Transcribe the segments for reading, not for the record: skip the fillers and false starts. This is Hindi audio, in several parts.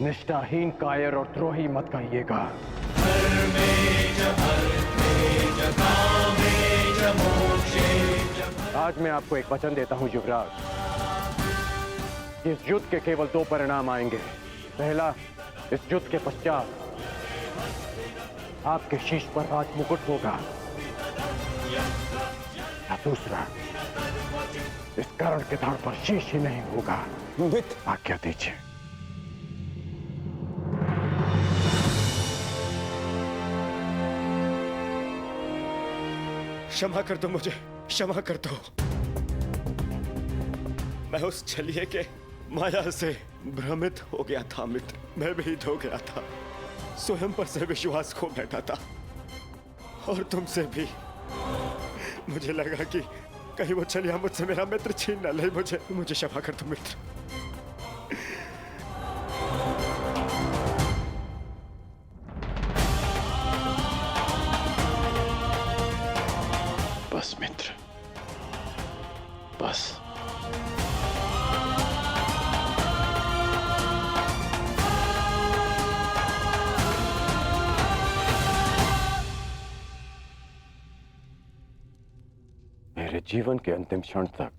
निष्ठाहीन, कायर और द्रोही मत कहिएगा। आज मैं आपको एक वचन देता हूं युवराज। इस युद्ध के केवल दो परिणाम आएंगे। पहला, इस युद्ध के पश्चात आपके शीश पर राज मुकुट होगा, या दूसरा, इस कर्ण के धड़ पर शीश ही नहीं होगा। आज्ञा दीजिए। क्षमा कर दो मुझे, क्षमा कर दो। मैं उस छलिए के माया से भ्रमित हो गया था मित्र। मैं भीत हो गया था, स्वयं पर से विश्वास खो बैठा था, और तुमसे भी। मुझे लगा कि कहीं वो छलिया मुझसे मेरा मित्र छीन न ले। मुझे क्षमा कर दो मित्र। बस मित्र, बस। मेरे जीवन के अंतिम क्षण तक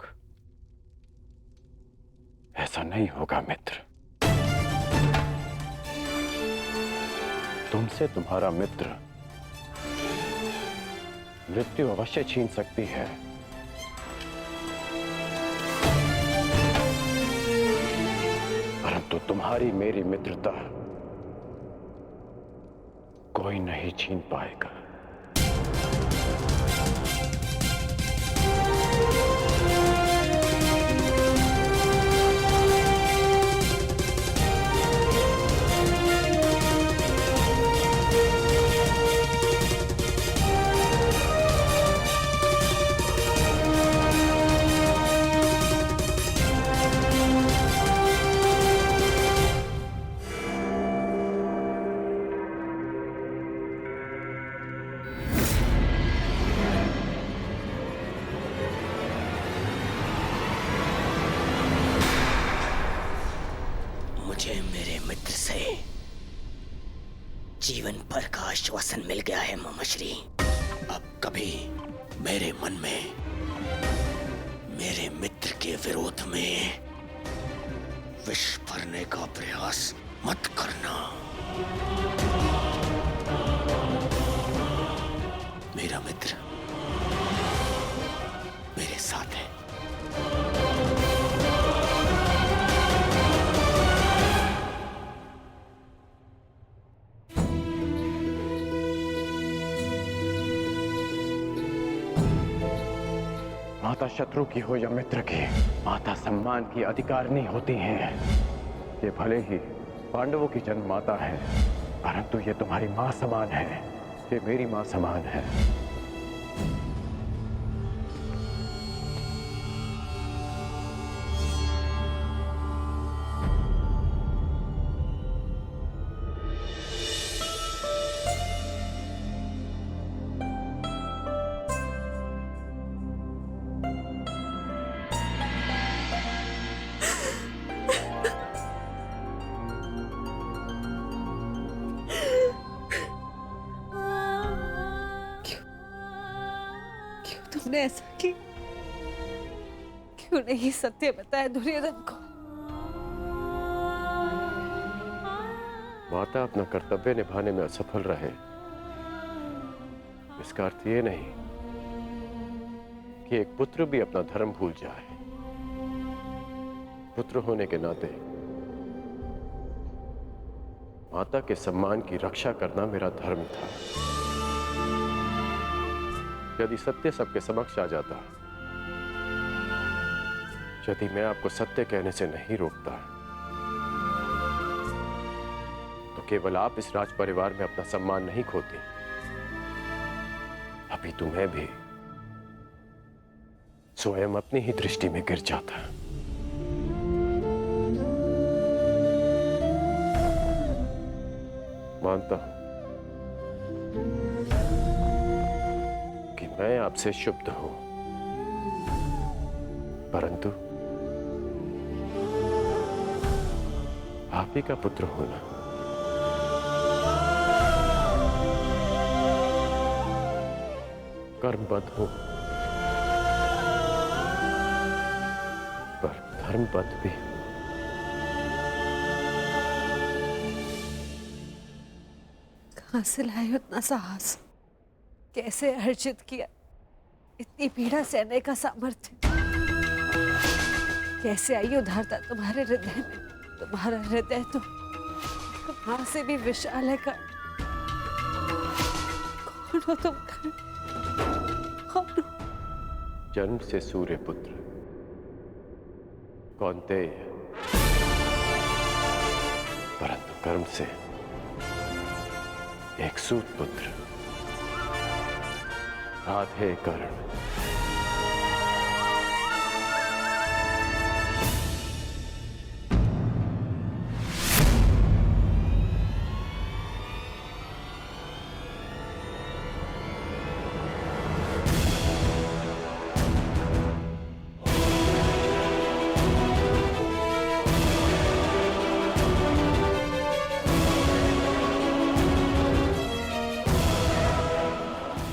ऐसा नहीं होगा मित्र। तुमसे तुम्हारा मित्र मृत्यु अवश्य छीन सकती है, परंतु तुम्हारी मेरी मित्रता कोई नहीं छीन पाएगा। मुझे मेरे मित्र से जीवन भर का आश्वासन मिल गया है मामाश्री। अब कभी मेरे मन में मेरे मित्र के विरोध में विष भरने का प्रयास मत करना। मेरा मित्र मेरे साथ है। माता शत्रु की हो या मित्र की, माता सम्मान की अधिकारिणी होती हैं। ये भले ही पांडवों की जन्म माता है, परंतु ये तुम्हारी मां समान है। ये मेरी मां समान है। तुमने ऐसा क्यों नहीं सत्य बताया दुर्योधन को? माता अपना कर्तव्य निभाने में असफल रहे, इसका अर्थ ये नहीं कि एक पुत्र भी अपना धर्म भूल जाए। पुत्र होने के नाते माता के सम्मान की रक्षा करना मेरा धर्म था। यदि सत्य सबके समक्ष आ जाता, यदि मैं आपको सत्य कहने से नहीं रोकता, तो केवल आप इस राज परिवार में अपना सम्मान नहीं खोती, अभी तुम्हें भी स्वयं अपनी ही दृष्टि में गिर जाता। मानता हूं कि मैं आपसे क्षुब्ध हूं, परंतु आप ही का पुत्र हूं ना। कर्मबद्ध हूं, पर धर्मबद्ध भी। कहां से लाए उतना साहस? कैसे अर्जित किया इतनी पीड़ा सहने का सामर्थ्य? कैसे आई उदारता तुम्हारे हृदय में? तुम्हारा हृदय तो कहां से भी विशाल है। कौन हो तुम? कौन हो? जन्म से सूर्य पुत्र कौन्तेय, परंतु कर्म से एक सूत पुत्र राधे कर्ण।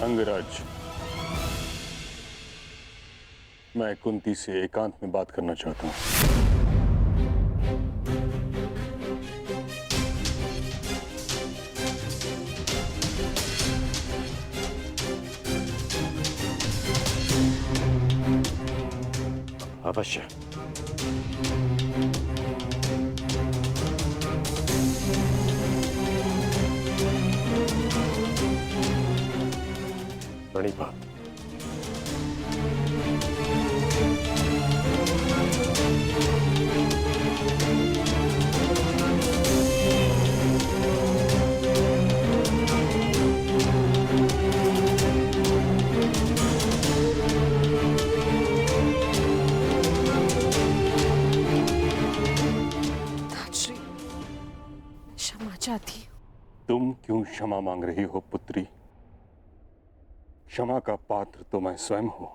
अंगराज, मैं कुंती से एकांत में बात करना चाहता हूं। अवश्य। प्रणिपात। धात्री, क्षमा चाहती हूँ। तुम क्यों क्षमा मांग रही हो पुत्री? क्षमा का पात्र तो मैं स्वयं हूं।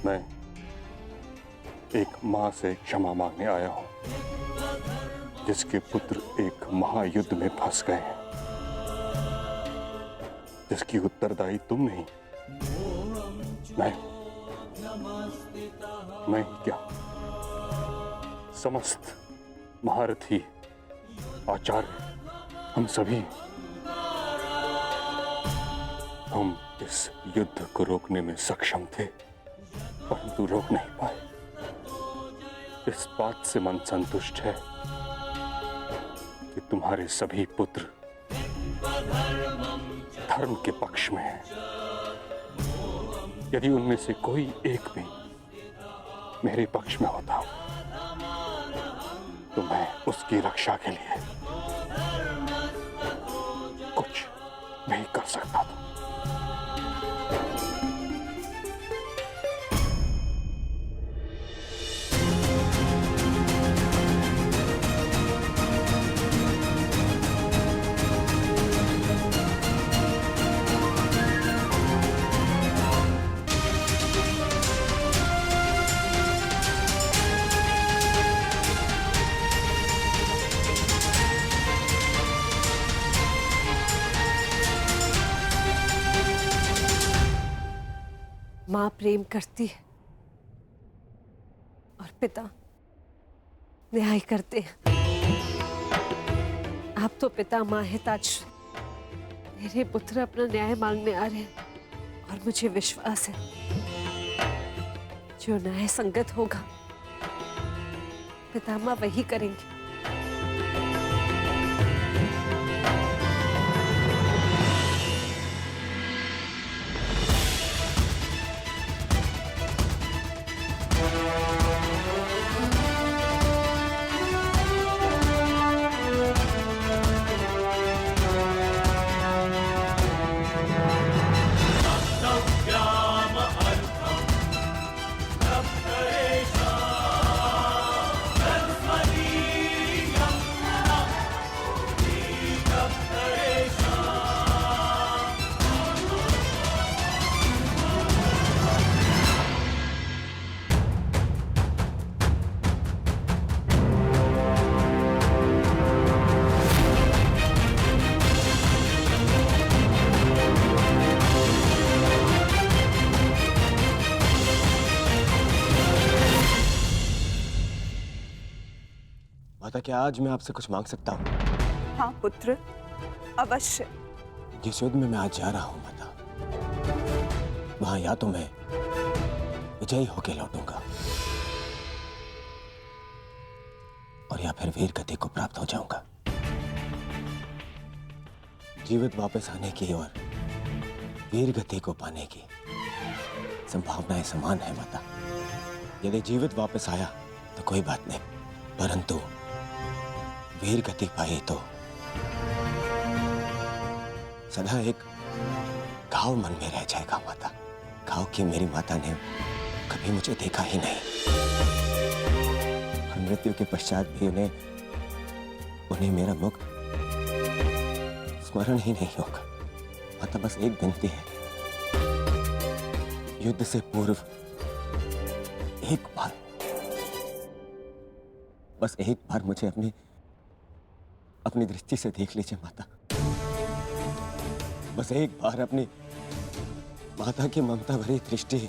मैं एक मां से क्षमा मांगने आया हूं, जिसके पुत्र एक महायुद्ध में फंस गए हैं, जिसकी उत्तरदायी तुम नहीं, मैं ही क्या, समस्त महारथी आचार्य, हम सभी। हम इस युद्ध को रोकने में सक्षम थे, परंतु रोक नहीं पाए। इस बात से मन संतुष्ट है कि तुम्हारे सभी पुत्र धर्म के पक्ष में हैं। यदि उनमें से कोई एक भी मेरे पक्ष में होता तो मैं उसकी रक्षा के लिए कुछ नहीं कर सकता था। मां प्रेम करती है और पिता न्याय करते हैं। आप तो पिता मां हिताश्रय। मेरे पुत्र अपना न्याय मांगने आ रहे हैं और मुझे विश्वास है जो न्याय संगत होगा पितामह वही करेंगे। Saraswati माता, क्या आज मैं आपसे कुछ मांग सकता हूँ? हाँ पुत्र, अवश्य। जिस युद्ध में मैं आज जा रहा हूँ माता, वहां या तो मैं विजयी होके लौटूंगा और या फिर वीर गति को प्राप्त हो जाऊंगा। जीवित वापस आने की और वीर गति को पाने की संभावनाएं समान है माता। यदि जीवित वापस आया तो कोई बात नहीं, परंतु वीर गति पाई तो सदा एक घाव मन में रह जाएगा माता। घाव की मेरी माता ने कभी मुझे देखा ही नहीं और मृत्यु के पश्चात भी उन्हें मेरा मुख स्मरण ही नहीं होगा। माता, बस एक विनती है, युद्ध से पूर्व एक बार, बस एक बार मुझे अपनी दृष्टि से देख लीजिए माता। बस एक बार अपनी माता की ममता भरी दृष्टि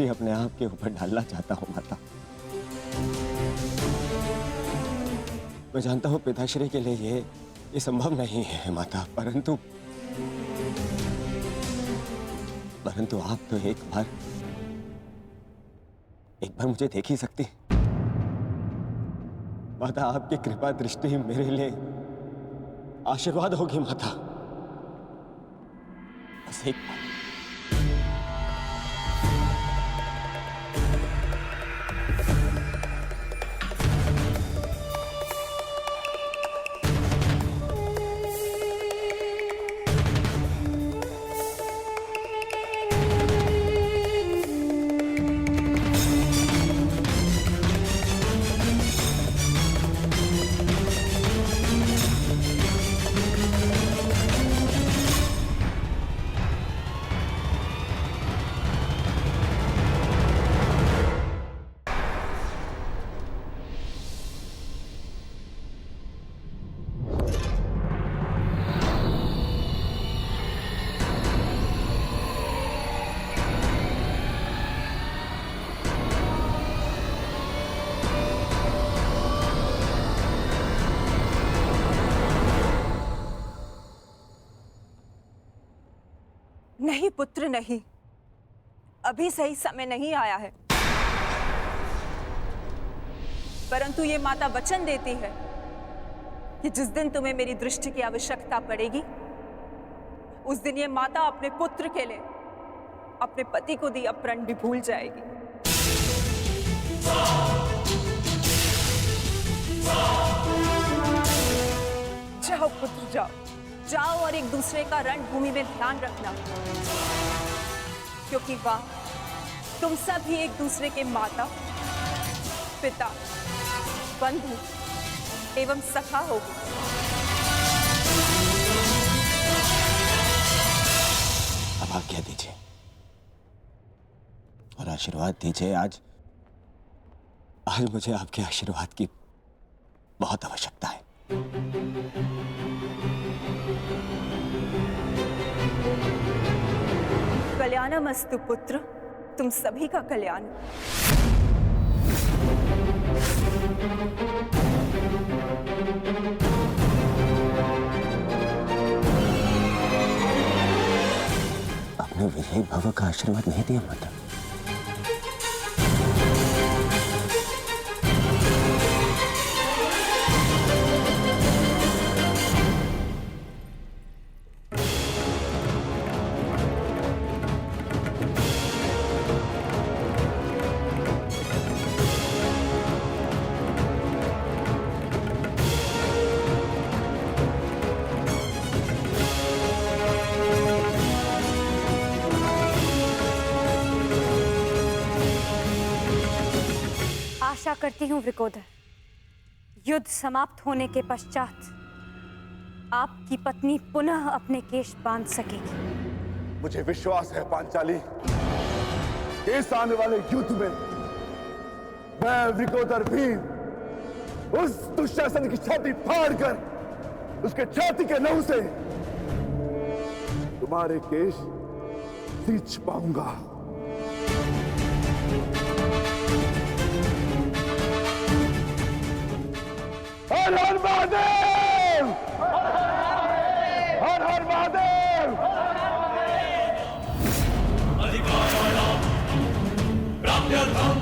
अपने आप के ऊपर डालना चाहता हूं माता। मैं जानता हूं पिताश्री के लिए ये संभव नहीं है माता, परंतु आप तो एक बार मुझे देख ही सकती माता। आपकी कृपा दृष्टि मेरे लिए आशीर्वाद होगी माता। बस एक बार। नहीं पुत्र नहीं, अभी सही समय नहीं आया है। परंतु ये माता वचन देती है कि जिस दिन तुम्हें मेरी दृष्टि की आवश्यकता पड़ेगी, उस दिन ये माता अपने पुत्र के लिए अपने पति को दिया प्रण भी भूल जाएगी। जाओ पुत्र जाओ, जाओ और एक दूसरे का रणभूमि में ध्यान रखना, क्योंकि वहां तुम सब ही एक दूसरे के माता, पिता, बंधु एवं सखा होगी। अब आज्ञा दीजिए और आशीर्वाद दीजिए। आज मुझे आपके आशीर्वाद की बहुत आवश्यकता है। कल्याणमस्तु पुत्र, तुम सभी का कल्याण। आपने विजयी भव का आशीर्वाद नहीं दिया माता। आशा करती हूँ वृकोदर, युद्ध समाप्त होने के पश्चात आपकी पत्नी पुनः अपने केश बांध सकेगी। मुझे विश्वास है पांचाली, इस आने वाले युद्ध में मैं वृकोदर भीम उस दुशासन की छाती फाड़कर उसके छाती के नहु से तुम्हारे केश सींच पाऊंगा। हर हर महादेव! हर हर महादेव! अधिकाराणां प्राप्त्यर्थं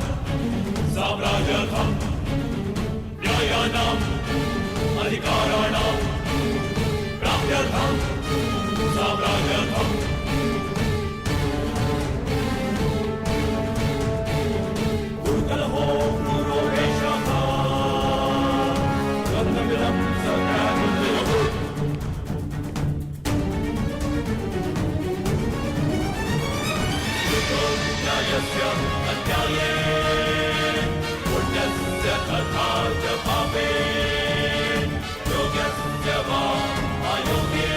साम्राज्यार्थं न्यायानां अधिकाराणां प्राप्त्यर्थं साम्राज्यार्थं गुरुकलहो क्रूरो वेषः गन्धमिदं सत्यागुल्यः न्यायस्य अन्याये पुण्यस्य तथा च पापे योग्यस्य वा अयोग्ये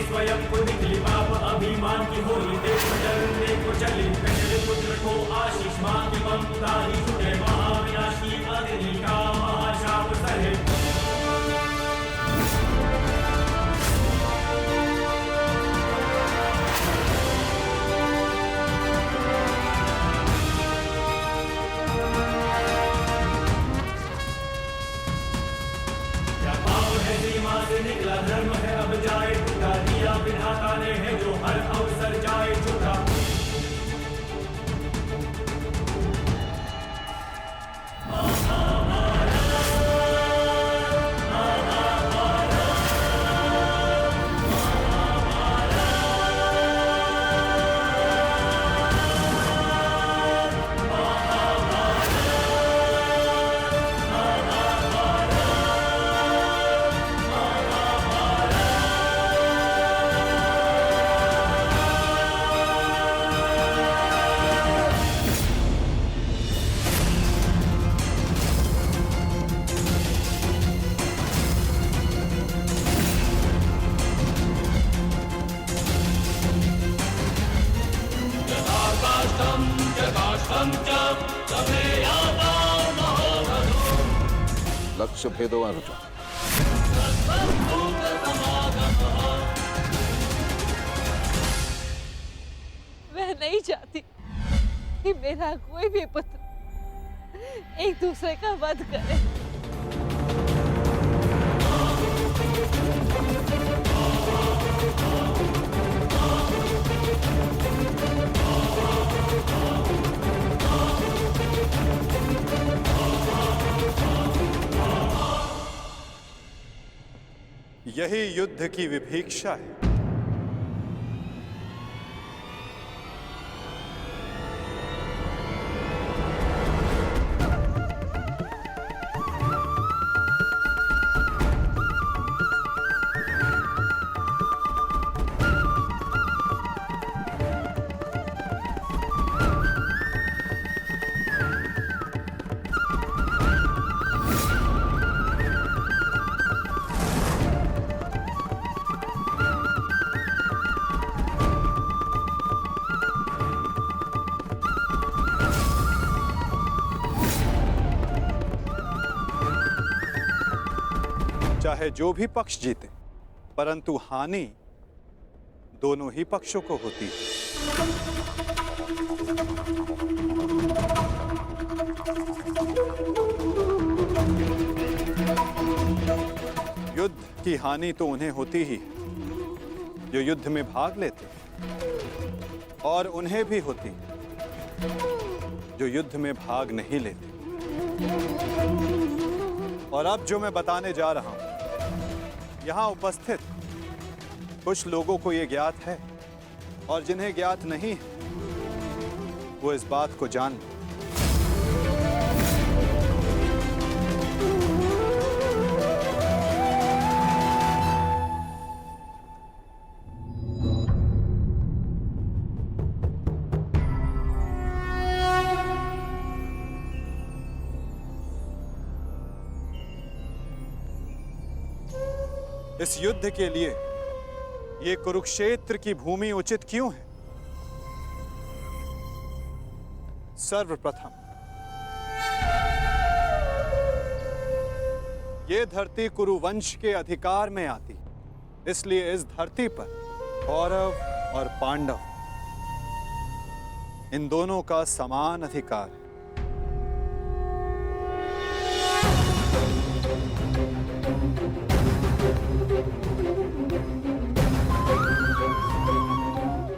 स्वयं को निकली पाप अभिमान की होली देखो डरने को चली पहले पुत्र को आशीष मां की ममता ही छुटे महाविनाशी अग्नि का महाशाप सहे क्या पाप है सीमा से निकला धर्म है अब जाए दिया विधाता ने है जो हर अवसर जाए झूठा लक्ष्य भेदवान मैं नहीं चाहती कि मेरा कोई भी पुत्र एक दूसरे का वध करे। यही युद्ध की विभीषा है। चाहे जो भी पक्ष जीते, परंतु हानि दोनों ही पक्षों को होती है। युद्ध की हानि तो उन्हें होती ही जो युद्ध में भाग लेते, और उन्हें भी होती जो युद्ध में भाग नहीं लेते। और अब जो मैं बताने जा रहा हूं, यहां उपस्थित कुछ लोगों को यह ज्ञात है, और जिन्हें ज्ञात नहीं है वो इस बात को जान लें। इस युद्ध के लिए ये कुरुक्षेत्र की भूमि उचित क्यों है? सर्वप्रथम ये धरती कुरुवंश के अधिकार में आती, इसलिए इस धरती पर कौरव और पांडव इन दोनों का समान अधिकार है।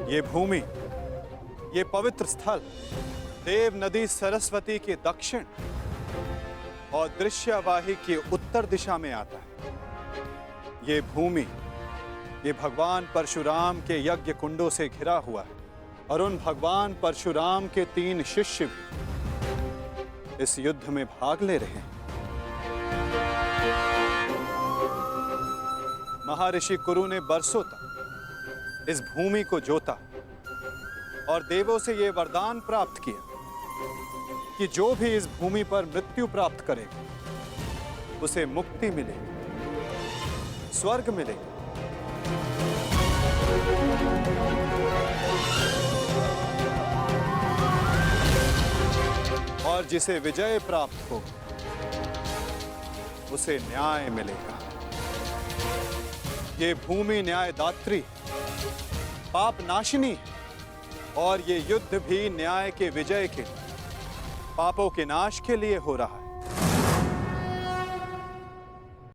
ये भूमि, ये पवित्र स्थल देव नदी सरस्वती के दक्षिण और दृश्यवाही के उत्तर दिशा में आता है। ये भूमि, ये भगवान परशुराम के यज्ञ कुंडों से घिरा हुआ है और उन भगवान परशुराम के 3 शिष्य भी इस युद्ध में भाग ले रहे हैं। महर्षि कुरु ने बरसों तक इस भूमि को जोता और देवों से यह वरदान प्राप्त किया कि जो भी इस भूमि पर मृत्यु प्राप्त करेगा उसे मुक्ति मिलेगी, स्वर्ग मिलेगा। और जिसे विजय प्राप्त हो उसे न्याय मिलेगा। ये भूमि न्यायदात्री, पाप नाशिनी है और ये युद्ध भी न्याय के विजय के, पापों के नाश के लिए हो रहा है।